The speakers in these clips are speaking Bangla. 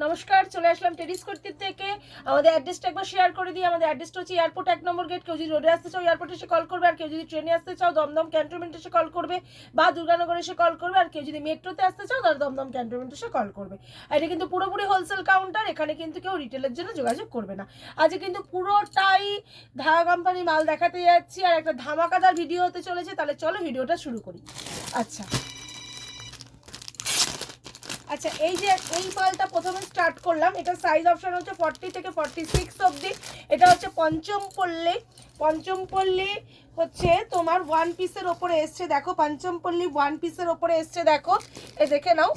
নমস্কার, চলে আসলাম টেরিস কুর্তির থেকে। আমাদের অ্যাড্রেসটা একবার শেয়ার করে দিই। আমাদের অ্যাড্রেসটা হচ্ছে এয়ারপোর্ট 1 নম্বর গেট। কেউ যদি রোডে আসতে চাও এয়ারপোর্টে এসে কল করবে, আর কেউ যদি ট্রেনে আসতে চাও দমদম ক্যান্টনমেন্ট এসে কল করবে বা দুর্গানগর এসে কল করবে, আর কেউ যদি মেট্রোতে আসতে চাও তাহলে দমদম ক্যান্টনমেন্ট এসে কল করবে। আর এটা কিন্তু পুরোপুরি হোলসেল কাউন্টার, এখানে কিন্তু কেউ রিটেলের জন্য যোগাযোগ করবে না। আজকে কিন্তু পুরোটাই ধাগা কোম্পানি মাল দেখাতে যাচ্ছি, আর একটা ধামাকাদার ভিডিও হতে চলেছে। তাহলে চলো ভিডিওটা শুরু করি। আচ্ছা, এই যে এই মালটা প্রথমে স্টার্ট করলাম, এটা সাইজ অপশন হচ্ছে 40 থেকে 46 অবধি। এটা হচ্ছে পঞ্চম পল্লী হচ্ছে তোমার ওয়ান পিসের ওপরে এসছে। দেখো পঞ্চম পল্লী ওয়ান পিসের ওপরে এসছে, দেখো এই দেখে নাও।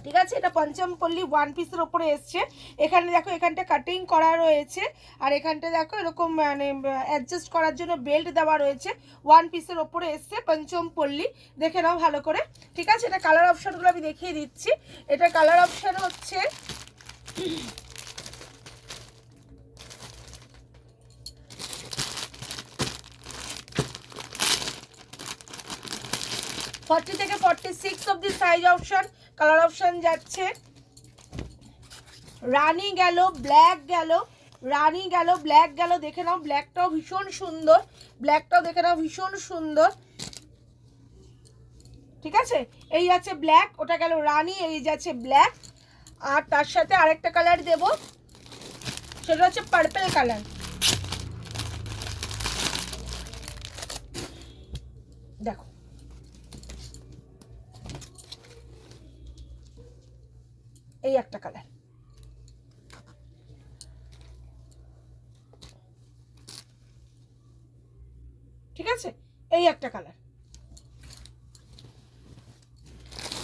ঠিক আছে, এটা পঞ্চম পল্লী ওয়ান পিসের ওপরে এসছে। এখানে দেখো এখানটা কাটিং করা রয়েছে, আর এখানটা দেখো এরকম মানে অ্যাডজাস্ট করার জন্য বেল্ট দেওয়া রয়েছে। ওয়ান পিসের ওপরে এসছে পঞ্চম পল্লী, দেখে নাও ভালো করে। ঠিক আছে, এটা কালার অপশানগুলো আমি দেখিয়ে দিচ্ছি। এটা কালার অপশান হচ্ছে 40 থেকে 46 অবধি সাইজ অপশান। কালার অপশান যাচ্ছে রানি গেল, ব্ল্যাক গেল, রানি গেল, ব্ল্যাক গেল। দেখে নাও ব্ল্যাকটাও ভীষণ সুন্দর, ব্ল্যাকটাও দেখে নাও ভীষণ সুন্দর। ঠিক আছে, এই যাচ্ছে ব্ল্যাক, ওটা গেল রানি, এই যাচ্ছে ব্ল্যাক। আর তার সাথে আরেকটা কালার দেব, সেটা হচ্ছে পার্পল কালার। দেখো এই একটা কালার। ঠিক আছে, এই একটা কালার।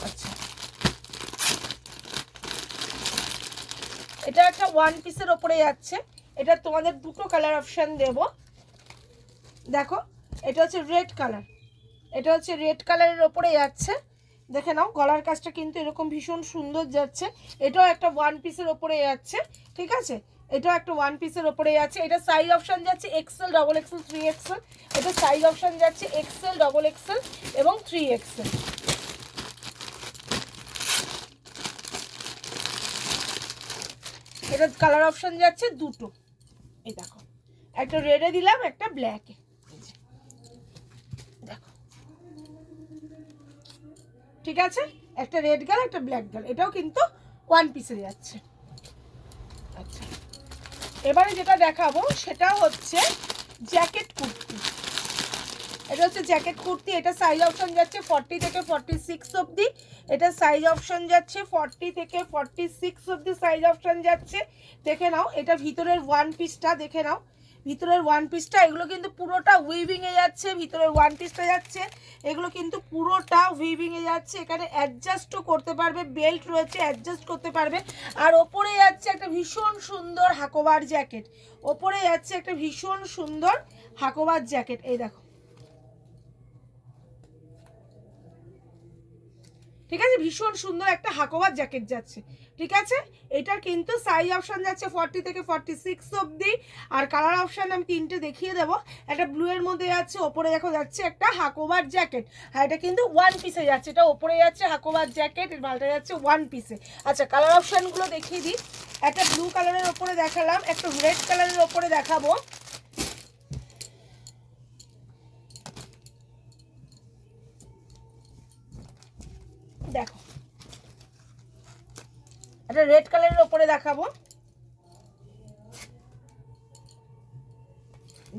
আচ্ছা, এটা একটা ওয়ান পিসের ওপরে যাচ্ছে। এটা তোমাদের দুটো কালার অপশান দেব। দেখো এটা হচ্ছে রেড কালার, এটা হচ্ছে রেড কালারের ওপরে যাচ্ছে। দেখে নাও গলার কাজটা কিন্তু এরকম ভীষণ সুন্দর যাচ্ছে। এটাও একটা ওয়ান পিসের ওপরে যাচ্ছে। ঠিক আছে, এটাও একটা ওয়ান পিসের ওপরে যাচ্ছে। এটা সাইজ অপশান যাচ্ছে এক্সেল, ডবল এক্সেল, 3XL। এটা সাইজ অপশান যাচ্ছে এক্সেল, ডবল এক্সেল এবং 3XL। এটা কালার অপশান যাচ্ছে দুটো। এই দেখো, একটা রেডে দিলাম, একটা ব্ল্যাকে। দেখো ঠিক আছে, একটা রেড গেল, একটা ব্ল্যাক গেল। এটাও কিন্তু ওয়ান পিসে যাচ্ছে। আচ্ছা, এবারে যেটা দেখাবো সেটা হচ্ছে জ্যাকেট কুর্তি। এটা হচ্ছে জ্যাকেট কুর্তি। এটা সাইজ অপশন যাচ্ছে 40 থেকে 46 অবধি। এটা সাইজ অপশন যাচ্ছে 40 থেকে 46 অবধি সাইজ অপশন যাচ্ছে। দেখে নাও এটা ভিতরের ওয়ান পিসটা, দেখে নাও ভিতরের ওয়ান পিসটা। এগুলো কিন্তু পুরোটা উইভিংয়ে যাচ্ছে, ভিতরের ওয়ান পিসটা যাচ্ছে, এগুলো কিন্তু পুরোটা উইভিংয়ে যাচ্ছে। এখানে অ্যাডজাস্টও করতে পারবে, বেল্ট রয়েছে অ্যাডজাস্ট করতে পারবে। আর ওপরে যাচ্ছে একটা ভীষণ সুন্দর হাকোবার জ্যাকেট, ওপরে যাচ্ছে একটা ভীষণ সুন্দর হাকোবার জ্যাকেট। এই দেখো, ঠিক আছে, ভীষণ সুন্দর একটা হাকোবার জ্যাকেট যাচ্ছে। ঠিক আছে, এটার কিন্তু সাইজ অপশান যাচ্ছে 40 থেকে 46 অবধি। আর কালার অপশান আমি তিনটে দেখিয়ে দেবো। একটা ব্লু এর মধ্যে যাচ্ছে, ওপরে দেখো যাচ্ছে একটা হাকোবার জ্যাকেট। আর এটা কিন্তু ওয়ান পিসে যাচ্ছে, এটা ওপরে যাচ্ছে হাকোবার জ্যাকেট, এর মালটা যাচ্ছে ওয়ান পিসে। আচ্ছা, কালার অপশানগুলো দেখিয়ে দিই। একটা ব্লু কালারের ওপরে দেখালাম, একটা রেড কালারের ওপরে দেখাবো। দেখো একটা রেড কালারের ওপরে দেখাবো।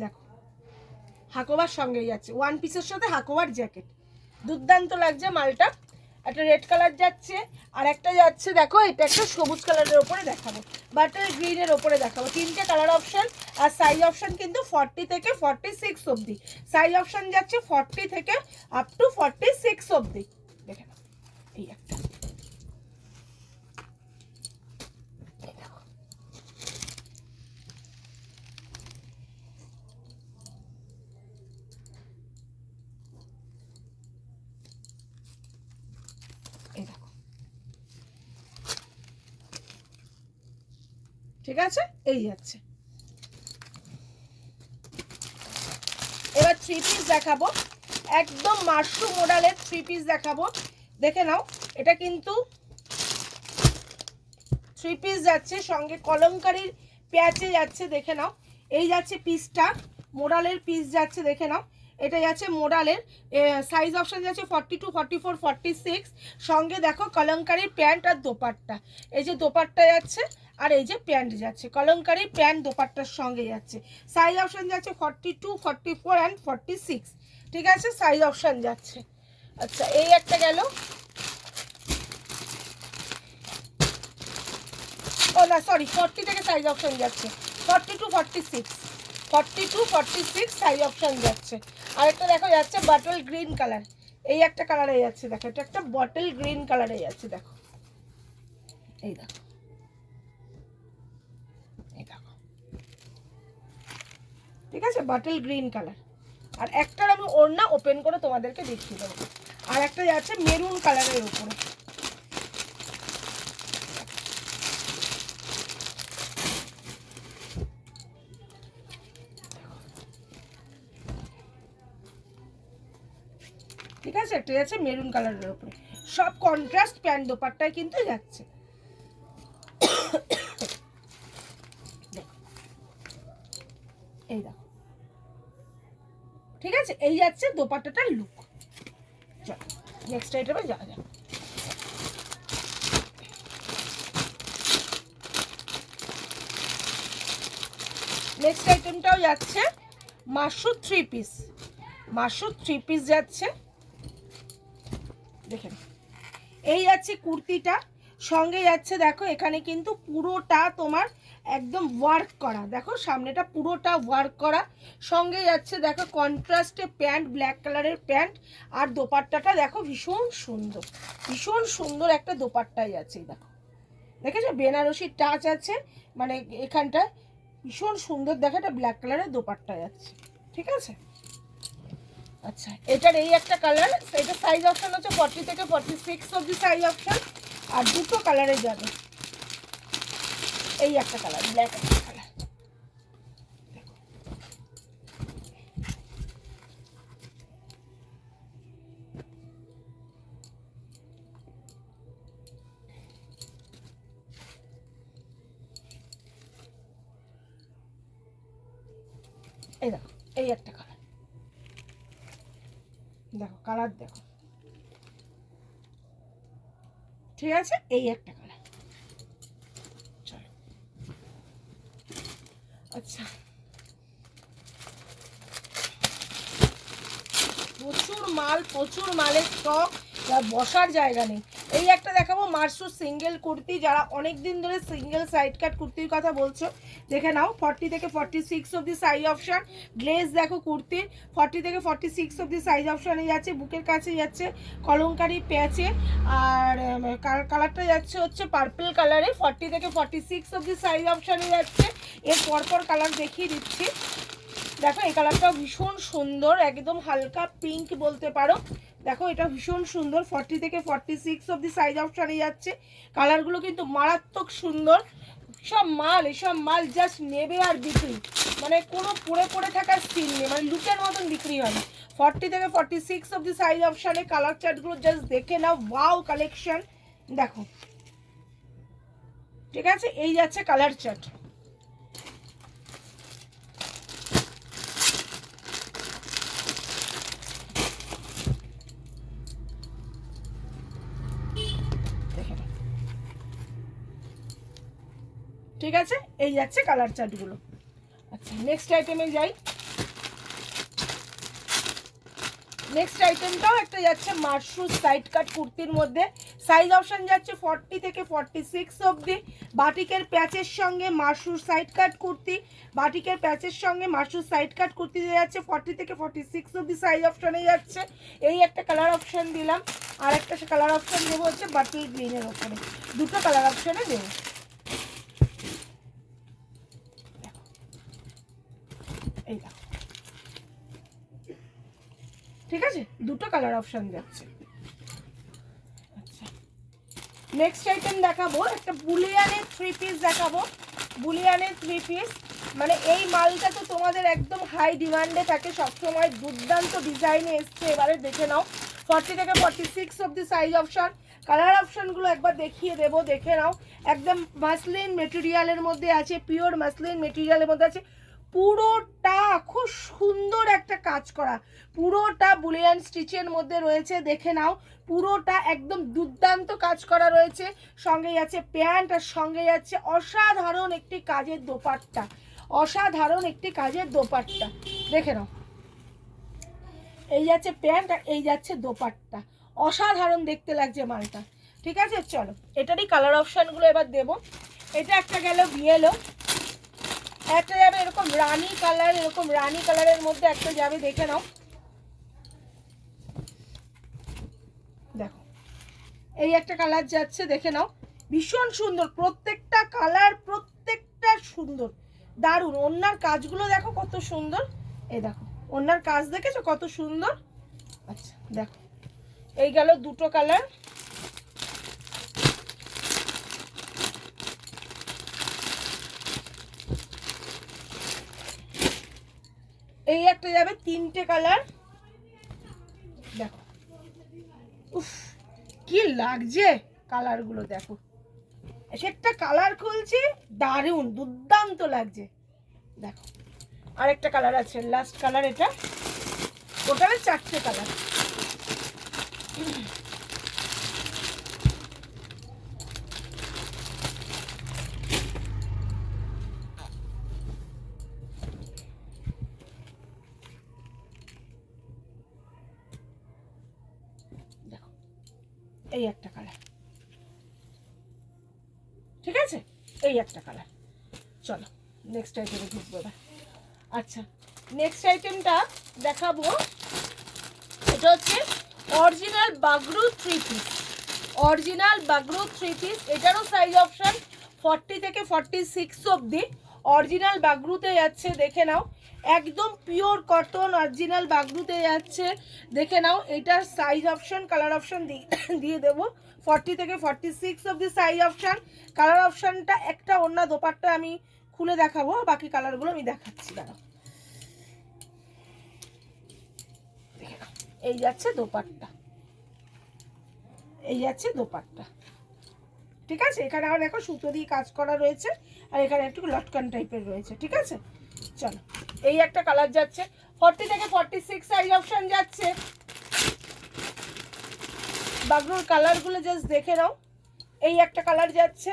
দেখো হাকোবার সঙ্গে যাচ্ছে, ওয়ান পিসের সাথে হাকোবার জ্যাকেট, দুর্দান্ত লাগছে মালটা। একটা রেড কালার যাচ্ছে, আর একটা যাচ্ছে দেখো এটা একটা সবুজ কালারের ওপরে দেখাবো, বাটার গ্রিনের ওপরে দেখাবো। তিনটে কালার অপশান। আর সাইজ অপশান কিন্তু 40 থেকে 46 অবধি সাইজ অপশান যাচ্ছে, 40 থেকে আপ টু 46 অবধি। দেখে নাও এই একটা, এই দেখো। ঠিক আছে, এই যাচ্ছে। এবার থ্রি পিস দেখাবো, একদম মাশরুম মডেলের থ্রি পিস দেখাবো। দেখে নাও এটা কিন্তু 3 পিস যাচ্ছে, সঙ্গে কলমকারীর প্যাচে যাচ্ছে, দেখে নাও। এই যাচ্ছে পিসটা, মোডালের পিস যাচ্ছে, দেখে নাও। এটা যাচ্ছে মোডালের, সাইজ অপশান যাচ্ছে 42, 44, 46। সঙ্গে দেখো কলমকারীর প্যান্ট আর দোপাট্টা, এই যে দোপাট্টা যাচ্ছে আর এই যে প্যান্ট যাচ্ছে, কলমকারী প্যান্ট দোপাট্টার সঙ্গে যাচ্ছে। সাইজ অপশান যাচ্ছে 42, 44 অ্যান্ড 46, ঠিক আছে, সাইজ অপশান যাচ্ছে। আচ্ছা, এই একটা গেল। ও না সরি, 40 থেকে সাইজ অপশান যাচ্ছে, 42, 46, 42, 46 সাইজ অপশান যাচ্ছে। আরেকটা দেখো যাচ্ছে বটল গ্রিন কালার, এই একটা কালারে যাচ্ছে, দেখো এটা একটা বটল গ্রিন কালারে যাচ্ছে, দেখো এই দেখো, এই দেখো, ঠিক আছে, বটল গ্রিন কালার। আর একটার আমি ওড়না ওপেন করে তোমাদেরকে দেখিয়ে দেবো। আর একটা যাচ্ছে মেরুন কালারের উপরে, ঠিক আছে, একটা যাচ্ছে মেরুন কালারের উপরে, সব কন্ট্রাস্ট প্যান্ট দোপাট্টায় কিন্তু যাচ্ছে। এই দেখো, ঠিক আছে, এই যাচ্ছে দোপাট্টাটার লুক। চলো নেক্সট আইটেমে যাওয়া যাক। নেক্সট আইটেমটাও যাচ্ছে মাশরুম 3 পিস, মাশরুম 3 পিস যাচ্ছে, দেখেন। এই যাচ্ছে কুর্তিটা, সঙ্গে যাচ্ছে দেখো এখানে কিন্তু পুরোটা তোমার একদম ওয়ার্ক করা, দেখো সামনেটা পুরোটা ওয়ার্ক করা, সঙ্গে যাচ্ছে দেখো কন্ট্রাস্টে প্যান্ট, ব্ল্যাক কালারের প্যান্ট, আর দোপাট্টাটা দেখো ভীষণ সুন্দর, ভীষণ সুন্দর একটা দোপাট্টাই আছে, দেখো দেখেছো বেনারসির টাচ আছে, মানে এখানটা ভীষণ সুন্দর, দেখো এটা ব্ল্যাক কালারের দোপাট্টা যাচ্ছে, ঠিক আছে। আচ্ছা, এটার এই একটা কালার, এটা সাইজ অপশন হচ্ছে 40 থেকে 46 অবধি সাইজ অপশন, আর দুটো কালারে যাবে। এই একটা কালার, ব্ল্যাক একটা কালার, এই দেখো, এই একটা কালার, দেখো কালার দেখো, ঠিক আছে, এই একটা কালার। চলো, আচ্ছা, প্রচুর মাল, প্রচুর মালের স্টক, যার বসার জায়গা নেই। এই একটা দেখাবো মাশরুম সিঙ্গেল কুর্তি, যারা অনেক দিন ধরে সিঙ্গেল সাইড কাট কুর্তির কথা বলছো, দেখে নাও। 40 থেকে 46 অবধি সাইজ অপশান, গ্লেজ দেখো কুর্তির, 40 থেকে 46 অবধি সাইজ অপশানে যাচ্ছে, বুকের কাছে যাচ্ছে কলমকারি প্যাচে, আর কালারটা যাচ্ছে হচ্ছে পার্পল কালারে, 40 থেকে 46 অবধি সাইজ অপশানে যাচ্ছে। এর পরপর কালার দেখিয়ে দিচ্ছি, দেখো এই কালারটাও ভীষণ সুন্দর, একদম হালকা পিঙ্ক বলতে পারো, দেখো এটা ভীষণ সুন্দর, 40 থেকে 46 অবধি সাইজ অপশানে যাচ্ছে। কালারগুলো কিন্তু মারাত্মক সুন্দর, এসব মাল জাস্ট নেবে আর বিক্রি, মানে কোনো পরে পড়ে থাকার সিন নেই, মানে লুকের মতন বিক্রি হয়। 40 থেকে 46 অবধি সাইজ অপশানে কালার চার্টগুলো জাস্ট দেখে নাও, ওয়াও কালেকশন, দেখো ঠিক আছে। এই যাচ্ছে কালার চার্ট, ঠিক আছে, এই যাচ্ছে কালার চার্টগুলো। আচ্ছা, নেক্সট আইটেমে যাই। নেক্সট আইটেমটাও একটা যাচ্ছে মাশরুম সাইড কাট কুর্তির মধ্যে, সাইজ অপশন যাচ্ছে 40 থেকে 46 অবধি, বাটিকের প্যাচের সঙ্গে মাশরুম সাইড কাট কুর্তি, বাটিকের প্যাচের সঙ্গে মাশরুম সাইড কাট কুর্তি যাচ্ছে 40 থেকে 46 অবধি সাইজ অপশনে যাচ্ছে। এই একটা কালার অপশন দিলাম, আর একটা কালার অপশন দেবো হচ্ছে বাটল গ্রিনের ওপরে, দুটো কালার অপশনে দেবো। এই দেখো, ঠিক আছে, দুটো কালার অপশন যাচ্ছে। আচ্ছা, নেক্সট আইটেম দেখাবো একটা বুলিয়ানের 3 পিস দেখাবো, বুলিয়ানের 3 পিস, মানে এই মালটা তো তোমাদের একদম হাই ডিমান্ডে থাকে সবসময়, দুর্দান্ত ডিজাইনে এসছে, এবারে দেখে নাও। 40 থেকে 46 অবধি সাইজ অপশন, কালার অপশনগুলো একবার দেখিয়ে দেবো, দেখে নাও। একদম মাসলিন মেটেরিয়ালের মধ্যে আছে, পিওর মাসলিন মেটেরিয়ালের মধ্যে আছে। পুরোটা খুব সুন্দর একটা কাজ করা, পুরোটা বুলিয়ান স্টিচের মধ্যে রয়েছে, দেখে নাও। পুরোটা একদম দুর্দান্ত কাজ করা রয়েছে। সঙ্গেই আছে প্যান্ট, আর সঙ্গেই আছে অসাধারণ একটি কাজের দোপাট্টা, অসাধারণ একটি কাজের দোপাট্টা, দেখে নাও। এই যাচ্ছে প্যান্ট আর এই যাচ্ছে দোপাট্টা, অসাধারণ দেখতে লাগছে মালটা। ঠিক আছে, চলো এটারই কালার অপশানগুলো এবার দেবো। এটা একটা গেল বিয়েলো, একটা যাবে এরকম রানী কালার, এরকম রানী কালারের মধ্যে একটা যাবে, দেখে নাও। দেখো এই একটা কালার যাচ্ছে, দেখে নাও, ভীষণ সুন্দর, প্রত্যেকটা কালার প্রত্যেকটা সুন্দর, দারুণ। ওনার কাজগুলো দেখো কত সুন্দর, এই দেখো ওনার কাজ দেখেছো কত সুন্দর। আচ্ছা দেখো, এই গেল দুটো কালার। এই একটা যাবে তিনটে কালার, দেখো উফ কি লাগছে কালারগুলো, দেখো একটা কালার খুলছে, দারুণ দুর্দান্ত লাগছে। দেখো আরেকটা কালার আছে, লাস্ট কালার, এটা টোটাল 4টে কালার। দেখো এই একটা কালার, ঠিক আছে, এই একটা কালার। চলো নেক্সট আইটেমে ঢুকবো এবার। আচ্ছা নেক্সট আইটেমটা দেখাবো, এটা হচ্ছে original Bagru 3 piece, original Bagru 3 piece. এটারও সাইজ অপশন 40 থেকে 46 অবধি অরিজিনাল বাগরুতে যাচ্ছে, দেখে নাও। একদম পিওর কটন অরিজিনাল বাগরুতে যাচ্ছে, দেখে নাও। এটার সাইজ অপশন কালার অপশন দিয়ে দেবো, 40 থেকে 46 অবধি সাইজ অপশন। কালার অপশনটা একটা অন্য দোপাট্টা আমি খুলে দেখাবো, বাকি কালারগুলো আমি দেখাচ্ছি, দাঁড়াও। এই যাচ্ছে দোপাট্টা, এই যাচ্ছে দোপাট্টা, ঠিক আছে। এখানে আবার দেখো সুতো দিয়ে কাজ করা রয়েছে, আর এখানে একটু লটকান টাইপের রয়েছে, ঠিক আছে। চলো এই একটা কালার যাচ্ছে, 40 থেকে 46 সাইজ অপশন যাচ্ছে। বাগরুর কালারগুলো জাস্ট দেখে নাও। এই একটা কালার যাচ্ছে,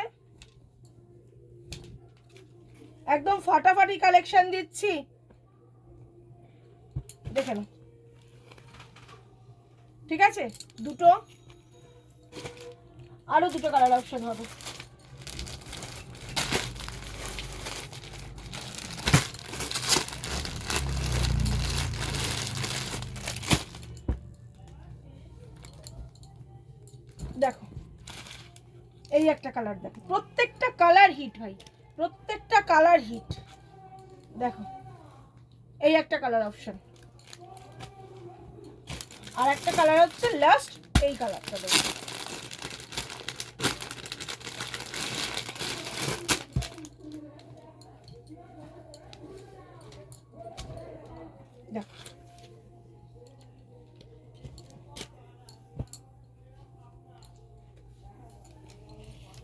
একদম ফাটাফাটি কালেকশন দিচ্ছি, দেখে নাও, ঠিক আছে। দুটো, আরো দুটো কালার অপশন হবে। দেখো এই একটা কালার, দেখো প্রত্যেকটা কালার হিট ভাই, প্রত্যেকটা কালার হিট। দেখো এই একটা কালার অপশন, আর একটা কালার হচ্ছে লাস্ট এই কালারটা, দেখো দেখো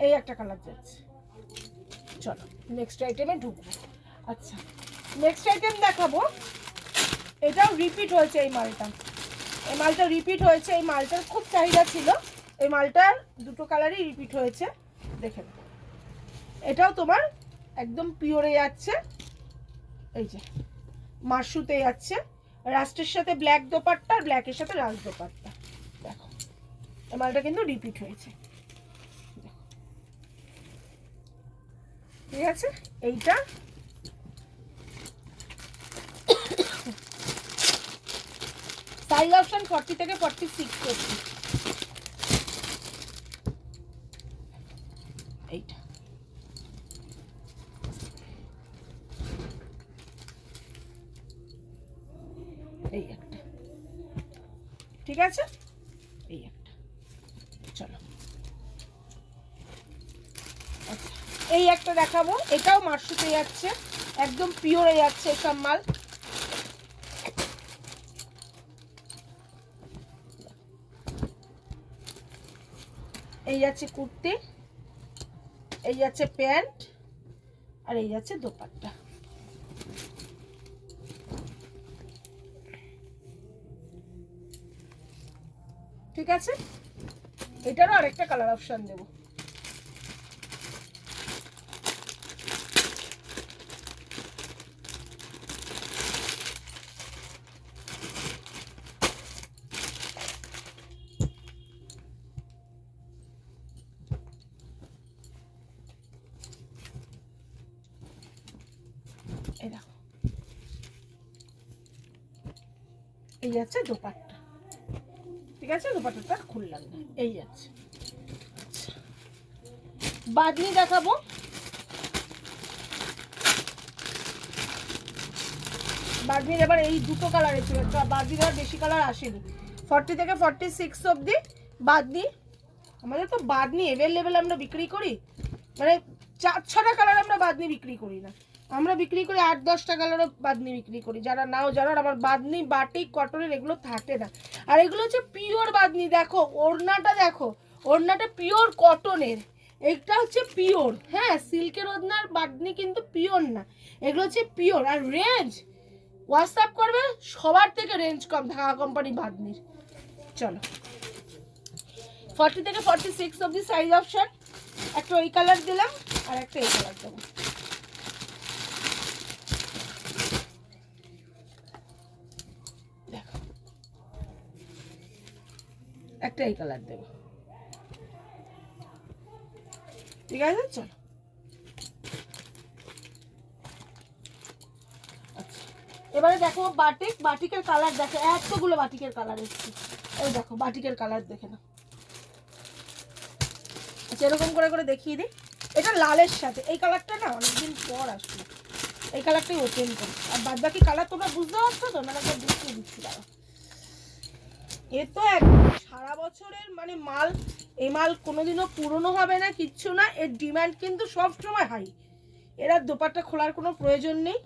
এই একটা কালার যাচ্ছে। চলো নেক্সট আইটেমে ঢুকবো। আচ্ছা নেক্সট আইটেম দেখাবো, এটাও রিপিট হয়েছে, এই মালটা, এই মালটা রিপিট হয়েছে, এই মালটার খুব চাহিদা ছিল, এই মালটার দুটো কালারই রিপিট হয়েছে, দেখে নাও। এটাও তোমার একদম পিওরে যাচ্ছে, এই যে মাশরুতে যাচ্ছে, রাস্টের সাথে ব্ল্যাক দোপাট্টা আর ব্ল্যাকের সাথে রাস্ট দোপাট্টা। দেখো এই মালটা কিন্তু রিপিট হয়েছে, ঠিক আছে। এইটা সাইজ অপশন 40 থেকে 46 করছি, এইটা এই একটা, ঠিক আছে, এই একটা। চলো আচ্ছা এই একটা দেখাবো, এটাও মাশরুতে যাচ্ছে, একদম পিওরে যাচ্ছে সব মাল। এই যাচ্ছে কুর্তি, এই যাচ্ছে প্যান্ট, আর এই যাচ্ছে দোপাট্টা। ঠিক আছে, এটারও আরেকটা কালার অপশন দেবো। এই দেখো, এই যাচ্ছে দোপাট্টা। ঠিক আছে, দোপাট্টাটা খুললাম না, এই যাচ্ছে। আচ্ছা, বাদনি দেখাবো। বাদনির এবার এই দুটো কালার ছিল, বাদনির আর বেশি কালার আসেনি। 40 থেকে 46 অবধি বাদনি। আমাদের তো বাদনি অ্যাভেলেবেল আমরা বিক্রি করি, মানে 4-6টা কালার আমরা বাদনি বিক্রি করি না, আমরা বিক্রি করি 8-10টা কালারও বাদনি বিক্রি করি। যারা নাও জানো, আমার বাদনি বাটিক কটনের এগুলো থাকে না। আর এগুলো হচ্ছে পিওর বাদনি। দেখো ওড়নাটা, দেখো ওড়নাটা পিওর কটনের, এটা হচ্ছে পিওর। হ্যাঁ, সিল্কের ওড়নার বাদনি কিন্তু পিওর না, এগুলো হচ্ছে পিওর। আর রেঞ্জ হোয়াটসঅ্যাপ করবে, সবার থেকে রেঞ্জ কম ঢাকা কোম্পানি বাদনির। চলো, 40 থেকে 46 অবধি সাইজ অপশন। একটা ওই কালার দিলাম, আর একটা এই কালার দেবো। দেখো, একটা এই কালার দেবো। ঠিক আছে, চলো। আচ্ছা, এবারে দেখো বাটিক। বাটিকের কালার দেখো, এতগুলো বাটিকের কালার এসছে। এই দেখো বাটিকের কালার দেখে না। আচ্ছা, এরকম করে করে দেখিয়ে দিই। এটা লালের সাথে এই কালারটা না অনেকদিন পর আসলো, এই কালারটাই ওপেন করি। আর বাদ বাকি কালার তোমরা বুঝতে পারছো তো, মানে একটা দেখিয়ে দিচ্ছি। দাঁড়া, এ তো একদম সারা বছরের মানে মাল। এই মাল কোনোদিনও পুরনো হবে না, কিচ্ছু না। এর ডিমান্ড কিন্তু সব সময় হাই। এরা দোপাট্টা খোলার কোনো প্রয়োজন নেই,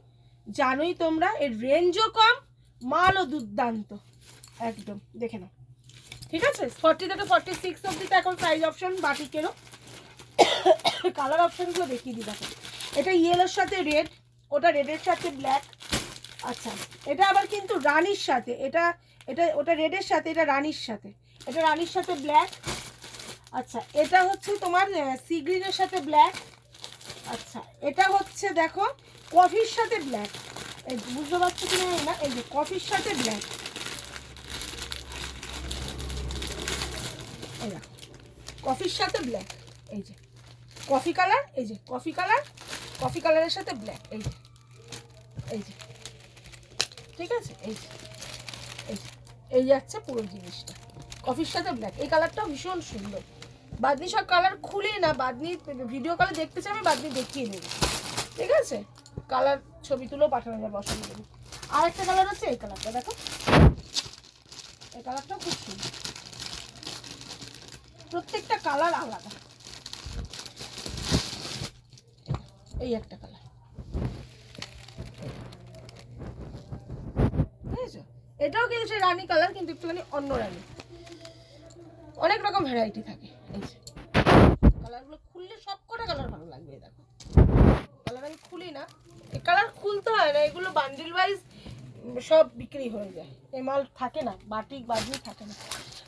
জানোই তোমরা। এর রেঞ্জও কম, মালও দুর্দান্ত একদম। দেখে নাও। ঠিক আছে, 40 থেকে 46 অবধি তো এখন সাইজ অপশন বাটিকেরও। কালার অপশনগুলো দেখিয়ে দিই। দেখো, এটা ইয়েলোর সাথে রেড, ওটা রেডের সাথে ব্ল্যাক। আচ্ছা, এটা আবার কিন্তু রানির সাথে, এটা এটা ওটা রেডের সাথে, এটা রানির সাথে, এটা রানির সাথে ব্ল্যাক। আচ্ছা, এটা হচ্ছে তোমার সি গ্রিনের সাথে ব্ল্যাক। আচ্ছা, এটা হচ্ছে দেখো কফির সাথে ব্ল্যাক। এই বুঝতে পারছো কি না, এই যে কফির সাথে ব্ল্যাক। এই দেখো, কফির সাথে ব্ল্যাক, এই যে কফি কালার, এই যে কফি কালার, কফি কালারের সাথে ব্ল্যাক, এই যে এই যে। ঠিক আছে, এই যে এই যে এই যাচ্ছে পুরো জিনিসটা কফির সাথে ব্ল্যাক। এই কালারটাও ভীষণ সুন্দর। বাদনি সব কালার খুলি না, বাদনি ভিডিও কলে দেখতে চাবে, বাদনি দেখিয়ে দেবে। ঠিক আছে, কালার ছবি তুলেও পাঠানো যাবে, অসুবিধা নেই। আর একটা কালার হচ্ছে এই কালারটা, দেখো এই কালারটাও খুব সুন্দর। প্রত্যেকটা কালার আলাদা। এই একটা কালার, বুঝেছো? এটাও কিন্তু সেই রানী কালার, কিন্তু একটুখানি অন্য রানী। অনেক রকম ভ্যারাইটি থাকে। এই যে কালারগুলো খুললে সব কটা কালার ভালো লাগবে। দেখো কালার আমি খুলি না, এই কালার খুলতে হয় না, এগুলো বান্ডিল ওয়াইজ সব বিক্রি হয়ে যায়, এই মাল থাকে না, বাটিক বাদনি থাকে না।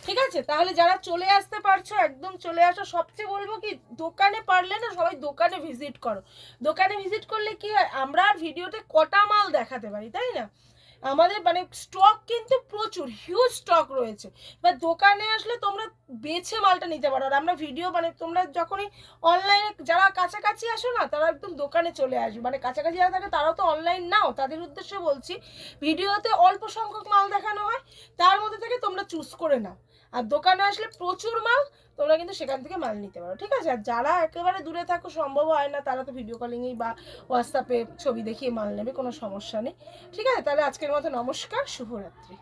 ঠিক আছে, তাহলে যারা চলে আসতে পারছো একদম চলে আসো। সবচেয়ে বলবো কি, দোকানে পারলে না সবাই দোকানে ভিজিট করো। দোকানে ভিজিট করলে কি হয়, আমরা আর ভিডিওতে কটা মাল দেখাতে পারি, তাই না? আমাদের মানে স্টক কিন্তু প্রচুর, হিউজ স্টক রয়েছে। বা দোকানে আসলে তোমরা বেছে মালটা নিতে পারো। আর আমরা ভিডিও মানে তোমরা যখনই অনলাইনে যারা কাছাকাছি আসো না, তারা একদম দোকানে চলে আসবে। মানে কাছাকাছি যারা থাকে তারাও তো অনলাইন নাও, তাদের উদ্দেশ্যে বলছি, ভিডিওতে অল্প সংখ্যক মাল দেখানো হয়, তার মধ্যে থেকে তোমরা চুজ করে নাও। আর দোকানে আসলে প্রচুর মাল, তোমরা কিন্তু সেখান থেকে মাল নিতে পারো। ঠিক আছে, আর যারা একেবারে দূরে থাকো, সম্ভব হয় না, তারা তো ভিডিও কলিংয়েই বা হোয়াটসঅ্যাপে ছবি দেখিয়ে মাল নেবে, কোনো সমস্যা নেই। ঠিক আছে, তাহলে আজকের মতো নমস্কার, শুভরাত্রি।